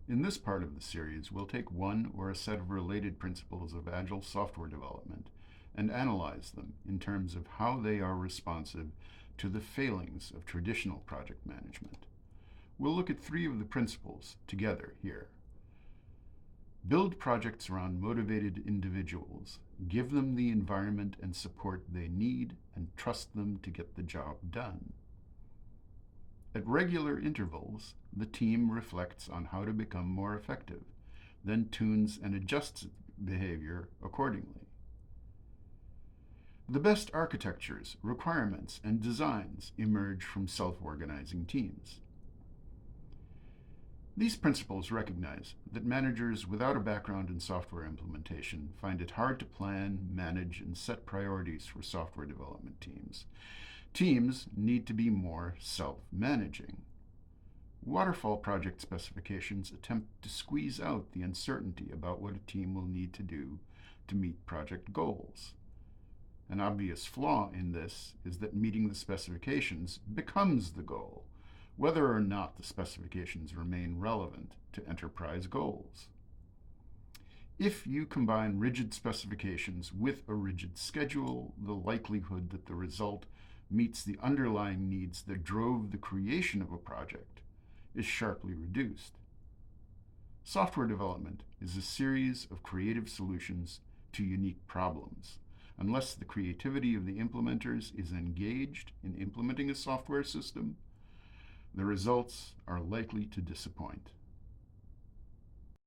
In this part of the series, we'll take one or a set of related principles of Agile software development and analyze them in terms of how they are responsive to the failings of traditional project management. We'll look at three of the principles together here. Build projects around motivated individuals. Give them the environment and support they need and trust them to get the job done. At regular intervals, the team reflects on how to become more effective, then tunes and adjusts behavior accordingly. The best architectures, requirements, and designs emerge from self-organizing teams. These principles recognize that managers without a background in software implementation find it hard to plan, manage, and set priorities for software development teams. Teams need to be more self-managing. Waterfall project specifications attempt to squeeze out the uncertainty about what a team will need to do to meet project goals. An obvious flaw in this is that meeting the specifications becomes the goal, whether or not the specifications remain relevant to enterprise goals. If you combine rigid specifications with a rigid schedule, the likelihood that the result meets the underlying needs that drove the creation of a project is sharply reduced. Software development is a series of creative solutions to unique problems. Unless the creativity of the implementers is engaged in implementing a software system, the results are likely to disappoint.